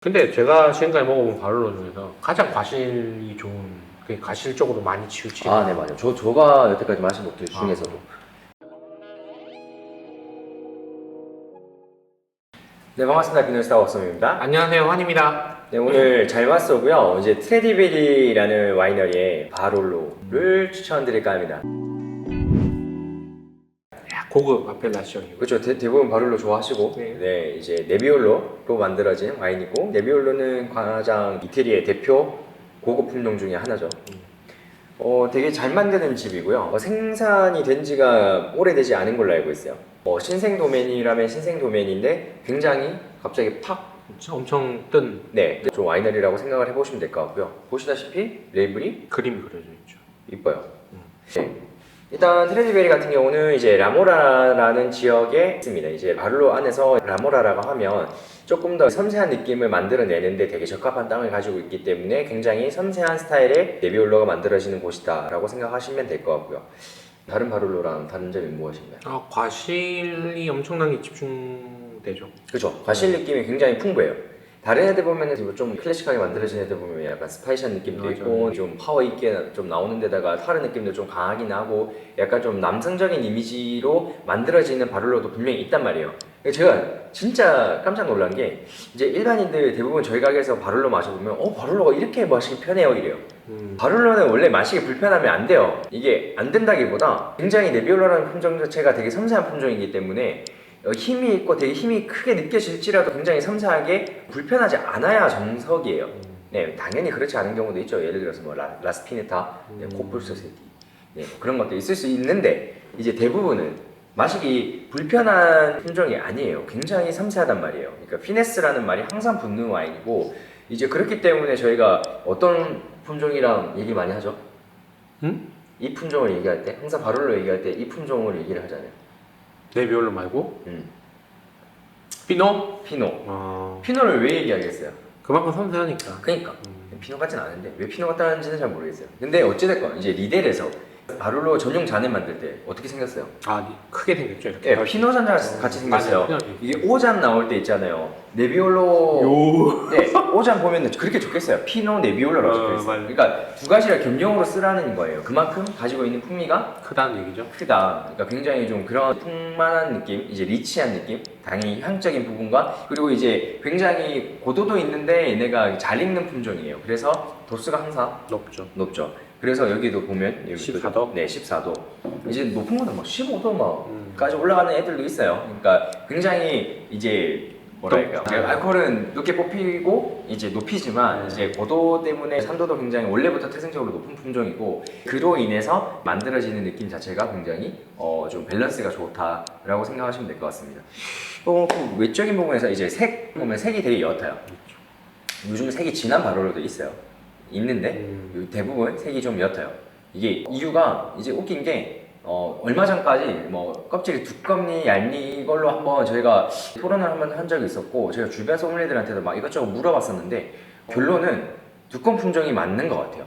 근데 제가 지금까지 먹어본 바를로 중에서 가장 과실이 좋은, 과실 쪽으로 많이 치우치는. 아, 네, 맞아요. 저가 여태까지 마신 것들 중에서도. 네, 반갑습니다. 비누스타 웍섬입니다. 안녕하세요, 환입니다. 네, 오늘 잘 왔어고요. 이제 트레디베리라는 와이너리의 바롤로를 추천드릴까 합니다. 고급 아펠라시온이고. 그렇죠. 대부분 바롤로 좋아하시고, 네. 네, 이제 네비올로로 만들어진 와인이고, 네비올로는 가장 이태리의 대표 고급 품종 중에 하나죠. 되게 잘 만드는 집이고요. 생산이 된 지가 오래되지 않은 걸로 알고 있어요. 신생 도메인이라면 신생 도메인인데 굉장히 갑자기 팍 엄청 뜬 네, 좀 와이너리라고 생각을 해보시면 될 것 같고요. 보시다시피 레이블이 그림이 그려져 있죠. 이뻐요. 네. 일단 트레디베리 같은 경우는 이제 라모라라는 지역에 있습니다. 이제 바를로 안에서 라모라라고 하면 조금 더 섬세한 느낌을 만들어내는데 되게 적합한 땅을 가지고 있기 때문에 굉장히 섬세한 스타일의 네비올로가 만들어지는 곳이다 라고 생각하시면 될 것 같고요. 다른 바를로랑 다른 점이 무엇인가요? 과실이 엄청나게 집중되죠. 그렇죠. 과실 느낌이 굉장히 풍부해요. 다른 애들 보면은 좀 클래식하게 만들어진 애들 보면 약간 스파이시한 느낌도 맞아요. 있고 좀 파워 있게 좀 나오는 데다가 타르 느낌도 좀 강하긴 하고 약간 좀 남성적인 이미지로 만들어지는 바를로도 분명히 있단 말이에요. 제가 진짜 깜짝 놀란 게 이제 일반인들 대부분 저희 가게에서 바를로 마셔보면 바를로가 이렇게 마시기 편해요 이래요. 바를로는 원래 마시기 불편하면 안 돼요. 이게 안 된다기보다 굉장히 네비올로라는 품종 자체가 되게 섬세한 품종이기 때문에 힘이 있고 되게 힘이 크게 느껴질지라도 굉장히 섬세하게 불편하지 않아야 정석이에요. 네, 당연히 그렇지 않은 경우도 있죠. 예를 들어서 뭐 라스피네타, 코뿔소세티, 네, 그런 것도 있을 수 있는데 이제 대부분은 마시기 불편한 품종이 아니에요. 굉장히 섬세하단 말이에요. 그러니까 피네스라는 말이 항상 붙는 와인이고 이제 그렇기 때문에 저희가 어떤 품종이랑 얘기 많이 하죠? 이 품종을 얘기할 때 항상 바를로 얘기할 때 이 품종을 얘기를 하잖아요. 네비올로 말고 피노? 피노. 피노를 왜 얘기하겠어요? 그만큼 섬세하니까. 그러니까 피노 같진 않은데 왜 피노 같다는지는 잘 모르겠어요. 근데 어찌됐건 이제 리델에서 바를로 전용 잔을 만들 때 어떻게 생겼어요? 크게 생겼죠. 이렇게. 네, 피노 잔 같이 생겼어요. 맞아요. 이게 5잔 나올 때 있잖아요. 네비올로. 네, 5잔 보면 그렇게 적겠어요. 피노 네비올로라고 적혀있어요. 맞아요. 그러니까 두 가지를 겸용으로 쓰라는 거예요. 그만큼 가지고 있는 풍미가 크다는 얘기죠. 크다. 그러니까 굉장히 좀 그런 풍만한 느낌, 이제 리치한 느낌, 당연히 향적인 부분과 그리고 이제 굉장히 고도도 있는데 얘네가 잘 익는 품종이에요. 그래서 도수가 항상 높죠. 그래서 여기도 보면 여기 14도? 네, 14도. 이제 높은 거는 막 15도 막까지 올라가는 애들도 있어요. 그러니까 굉장히 이제 뭐랄까 알코올은 높게 뽑히고 이제 높이지만 이제 고도 때문에 산도도 굉장히 원래부터 태생적으로 높은 품종이고 그로 인해서 만들어지는 느낌 자체가 굉장히 좀 밸런스가 좋다라고 생각하시면 될 것 같습니다. 그 외적인 부분에서 이제 색 보면 색이 되게 옅어요. 요즘 색이 진한 바로로도 있어요. 있는데 대부분 색이 좀 옅어요. 이게 이유가 이제 웃긴 게 얼마 전까지 뭐 껍질이 두껍니 얇니 이걸로 한번 저희가 토론을 한번 한 적이 있었고 제가 주변 소믈리에들한테도 막 이것저것 물어봤었는데 결론은 두꺼운 품종이 맞는 것 같아요.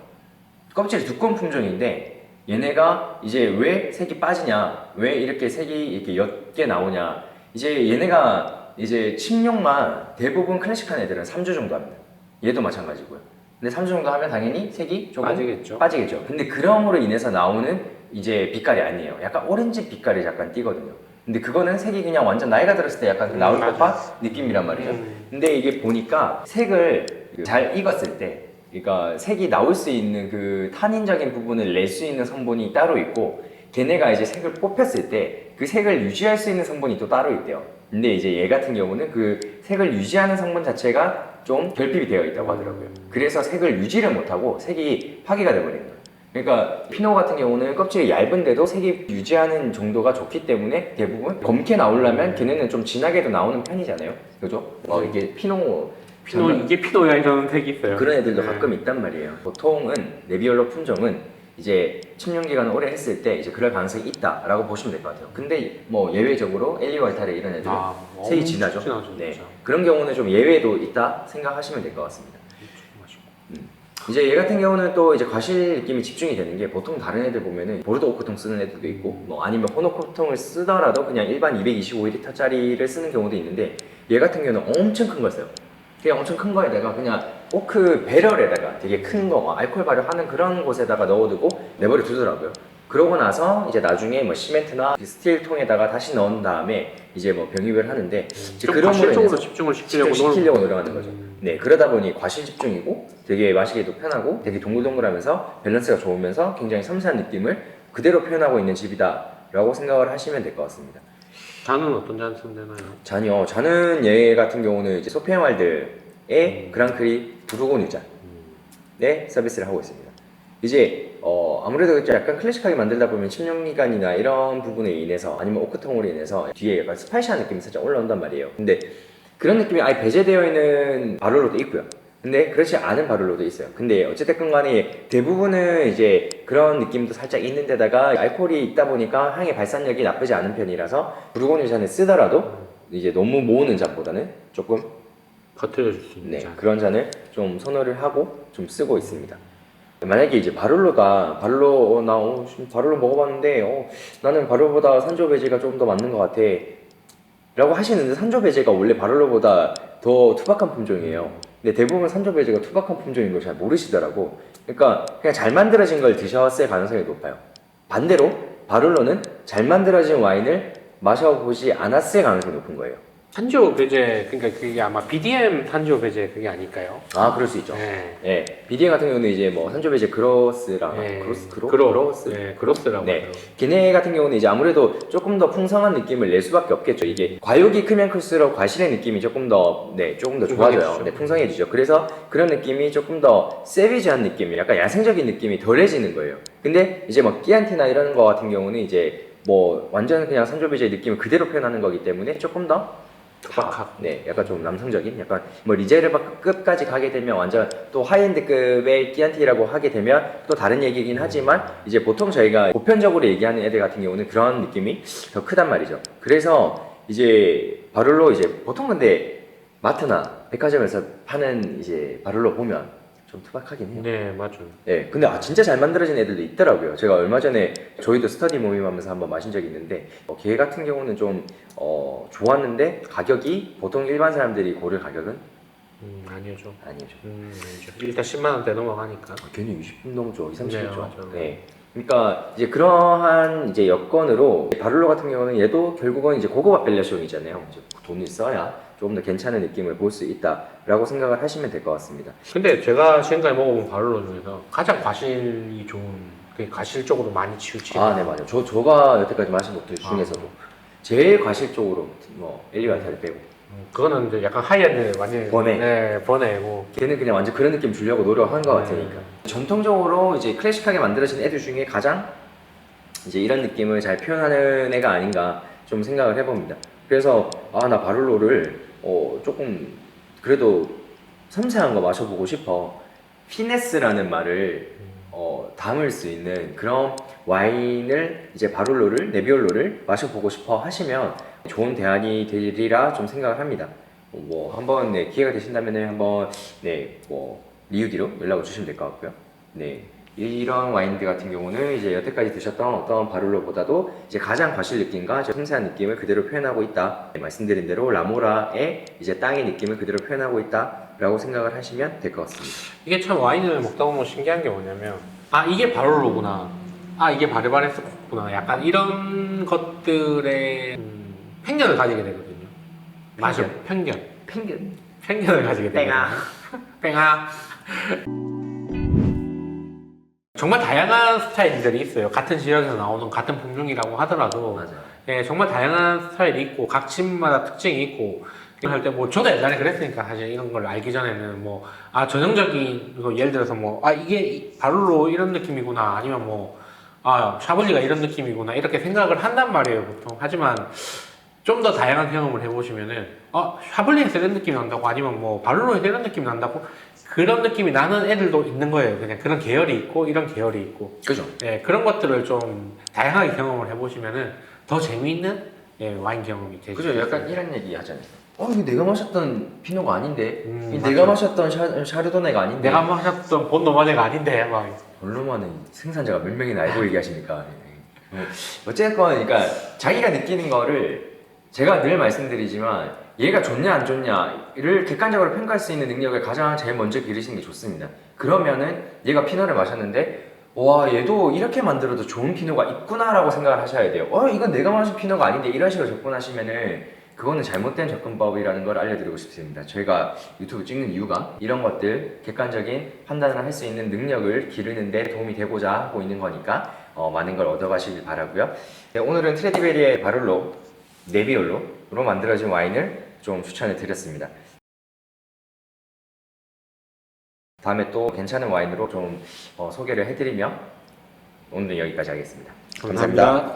껍질이 두꺼운 품종인데 얘네가 이제 왜 색이 빠지냐, 왜 이렇게 색이 이렇게 옅게 나오냐, 이제 얘네가 이제 침용만 대부분 클래식한 애들은 3주 정도 합니다. 얘도 마찬가지고요. 근데 3주 정도 하면 당연히 색이 조금 빠지겠죠. 근데 그럼으로 인해서 나오는 이제 빛깔이 아니에요. 약간 오렌지 빛깔이 약간 띄거든요. 근데 그거는 색이 그냥 완전 나이가 들었을 때 약간 나올 법한 느낌이란 말이에요. 근데 이게 보니까 색을 잘 익었을 때, 그러니까 색이 나올 수 있는 그 탄닌적인 부분을 낼 수 있는 성분이 따로 있고, 걔네가 이제 색을 뽑혔을 때 그 색을 유지할 수 있는 성분이 또 따로 있대요. 근데 이제 얘 같은 경우는 그 색을 유지하는 성분 자체가 좀 결핍이 되어 있다고 하더라고요. 그래서 색을 유지를 못하고 색이 파괴가 돼버리는 거예요. 그러니까 피노 같은 경우는 껍질이 얇은데도 색이 유지하는 정도가 좋기 때문에 대부분 검게 나오려면 걔네는 좀 진하게도 나오는 편이잖아요. 그죠? 이게 이게 피노야 이런 색이 있어요. 그런 애들도 가끔 있단 말이에요. 보통은 네비올로 품종은 이제 침용 기간을 오래 했을 때 이제 그럴 가능성이 있다라고 보시면 될 것 같아요. 근데 뭐 예외적으로 엘리월타레 이런 애들은 색이 진하죠. 네, 그런 경우는 좀 예외도 있다 생각하시면 될 것 같습니다. 이제 얘 같은 경우는 또 이제 과실 느낌이 집중이 되는 게 보통 다른 애들 보면은 보르도 오크통 쓰는 애들도 있고 뭐 아니면 호노코통을 쓰더라도 그냥 일반 225ml짜리를 쓰는 경우도 있는데 얘 같은 경우는 엄청 큰 걸 써요. 그냥 엄청 큰 거에다가 그냥 오크 배럴에다가 되게 큰 거, 알코올 발효하는 그런 곳에다가 넣어두고 내버려 두더라고요. 그러고 나서 이제 나중에 뭐 시멘트나 스틸 통에다가 다시 넣은 다음에 이제 뭐 병입을 하는데 이제 좀 그런 거에 과실적으로 대해서 집중을 시키려고 시키려고 노력하는 거죠. 음. 네, 그러다 보니 과실 집중이고 되게 마시기도 편하고 되게 동글동글하면서 밸런스가 좋으면서 굉장히 섬세한 느낌을 그대로 표현하고 있는 집이다라고 생각을 하시면 될 것 같습니다. 잔은 어떤 잔 쓰면 되나요? 잔은 얘 같은 경우는 이제 소피앙왈드의 그랑크리 부르고뉴 잔의 서비스를 하고 있습니다. 이제 아무래도 약간 클래식하게 만들다 보면 침용기관이나 이런 부분에 인해서 아니면 오크통으로 인해서 뒤에 약간 스파이시한 느낌이 살짝 올라온단 말이에요. 근데 그런 느낌이 아예 배제되어 있는 바룰로도 있고요. 근데 그렇지 않은 바룰로도 있어요. 근데 어쨌든 간에 대부분은 이제 그런 느낌도 살짝 있는 데다가 알코올이 있다 보니까 향의 발산력이 나쁘지 않은 편이라서 부르고뉴 잔을 쓰더라도 이제 너무 모으는 잔보다는 조금 버텨줄 수 있는 잔. 그런 잔을 좀 선호를 하고 좀 쓰고 있습니다. 만약에 이제 바룰로 바룰로 먹어봤는데 나는 바룰로보다 산조 베제가 조금 더 맞는 것 같아 라고 하시는데 산조 베제가 원래 바룰로보다 더 투박한 품종이에요. 근데 대부분 산조 베제가 투박한 품종인 걸 잘 모르시더라고. 그러니까 그냥 잘 만들어진 걸 드셨을 가능성이 높아요. 반대로 바룰로는 잘 만들어진 와인을 마셔보지 않았을 가능성이 높은 거예요. 산지오 베제, 그러니까 그게 아마 BDM 산지오 베제 그게 아닐까요? 아, 그럴 수 있죠. 네. 네. BDM 같은 경우는 이제 뭐 산조 베제 그로스랑 네. 그로스? 네, 그로스라고 네. 하죠. 걔네 같은 경우는 이제 아무래도 조금 더 풍성한 느낌을 낼 수밖에 없겠죠. 이게 과육이 크면 클수록 과실의 느낌이 조금 더 좋아져요. 풍성해지죠. 네, 풍성해지죠. 그래서 그런 느낌이 조금 더 세비지한 느낌이 약간 야생적인 느낌이 덜해지는 거예요. 근데 이제 뭐 끼안티나 이런 거 같은 경우는 이제 뭐 완전 그냥 산조베제의 느낌을 그대로 표현하는 거기 때문에 조금 더 투박하고. 네, 약간 좀 남성적인, 약간 뭐 리제르바급까지 가게 되면 완전 또 하이엔드급의 끼안티라고 하게 되면 또 다른 얘기긴 하지만 이제 보통 저희가 보편적으로 얘기하는 애들 같은 경우는 그런 느낌이 더 크단 말이죠. 그래서 이제 바룰로 이제 보통 근데 마트나 백화점에서 파는 이제 바룰로 보면 좀 투박하긴 해요. 네, 맞아요. 네, 근데 진짜 잘 만들어진 애들도 있더라고요. 제가 얼마 전에 저희도 스터디 모임하면서 한번 마신 적이 있는데 걔 같은 경우는 좀 좋았는데 가격이 보통 일반 사람들이 고를 가격은 아니죠. 아니죠. 아니죠. 일단 10만 원대 넘어가니까. 괜히 20분 넘죠. 2, 30분 네, 죠. 맞아요. 네. 그러니까 이제 그러한 이제 여건으로 바룰로 같은 경우는 얘도 결국은 이제 고급 아펠레이션이잖아요. 이제 돈을 써야 조금 더 괜찮은 느낌을 볼 수 있다라고 생각을 하시면 될 것 같습니다. 근데 제가 지금까지 먹어본 바룰로 중에서 가장 과실이 좋은, 그 과실적으로 많이 치우치는. 아, 네, 맞아요. 저가 여태까지 마신 것들 중에서도 제일 과실적으로 뭐 엘리바타를 빼고 그거는 이제 약간 하이엔드 완전 번외. 네, 번외고. 걔는 그냥 완전 그런 느낌 주려고 노력한 것 같으니까. 전통적으로 이제 클래식하게 만들어진 애들 중에 가장 이제 이런 느낌을 잘 표현하는 애가 아닌가 좀 생각을 해봅니다. 그래서 나 바룰로를 조금 그래도 섬세한 거 마셔보고 싶어. 피네스라는 말을 담을 수 있는 그런 와인을 이제 바룰로를 네비올로를 마셔보고 싶어 하시면 좋은 대안이 되리라 좀 생각을 합니다. 뭐 한번 기회가 되신다면 한번 뭐 리우디로 연락을 주시면 될 것 같고요. 네. 이런 와인들 같은 경우는 이제 여태까지 드셨던 어떤 바룰로보다도 이제 가장 과실 느낌과 섬세한 느낌을 그대로 표현하고 있다. 말씀드린 대로 라모라의 이제 땅의 느낌을 그대로 표현하고 있다라고 생각을 하시면 될 것 같습니다. 이게 참 와인을 먹다 보면 신기한 게 뭐냐면 이게 바룰로구나, 이게 바르바레스구나, 약간 이런 것들의 편견을 가지게 되거든요. 맛을 편견을 가지게 되거든요. 뺑아. 정말 다양한 스타일들이 있어요. 같은 지역에서 나오는 같은 품종이라고 하더라도 맞아요. 네, 정말 다양한 스타일이 있고 각 집마다 특징이 있고 할 때 뭐 저도 옛날에 그랬으니까 사실 이런 걸 알기 전에는 뭐 전형적인 예를 들어서 뭐 이게 바룰로 이런 느낌이구나, 아니면 뭐 샤블리가 이런 느낌이구나 이렇게 생각을 한단 말이에요 보통. 하지만 좀 더 다양한 경험을 해보시면은 샤블리에서 이런 느낌이 난다고, 아니면 뭐 바룰로에서 이런 느낌이 난다고, 그런 느낌이 나는 애들도 있는 거예요. 그냥 그런 계열이 있고 이런 계열이 있고. 그죠? 네, 그런 것들을 좀 다양하게 경험을 해보시면은 더 재미있는 와인 경험이 되죠. 그죠? 약간 이런 얘기 하잖아요. 이거 내가 마셨던 피노가 아닌데, 맞죠. 내가 마셨던 샤르도네가 아닌데, 내가 마셨던 본노마네가 아닌데 막. 얼마만에 생산자가 몇 명이나 알고 얘기하십니까? 어쨌건 그러니까 자기가 느끼는 거를 제가 늘 말씀드리지만 얘가 좋냐 안 좋냐를 객관적으로 평가할 수 있는 능력을 가장 제일 먼저 기르시는 게 좋습니다. 그러면은 얘가 피노를 마셨는데 와 얘도 이렇게 만들어도 좋은 피노가 있구나라고 생각을 하셔야 돼요. 이건 내가 마신 피노가 아닌데 이런 식으로 접근하시면은 그거는 잘못된 접근법이라는 걸 알려드리고 싶습니다. 저희가 유튜브 찍는 이유가 이런 것들 객관적인 판단을 할 수 있는 능력을 기르는 데 도움이 되고자 하고 있는 거니까 많은 걸 얻어가시길 바라고요. 네, 오늘은 트레디베리의 바룰로 네비올로로 만들어진 와인을 좀 추천해 드렸습니다. 다음에 또 괜찮은 와인으로 좀 소개를 해드리며 오늘은 여기까지 하겠습니다. 감사합니다.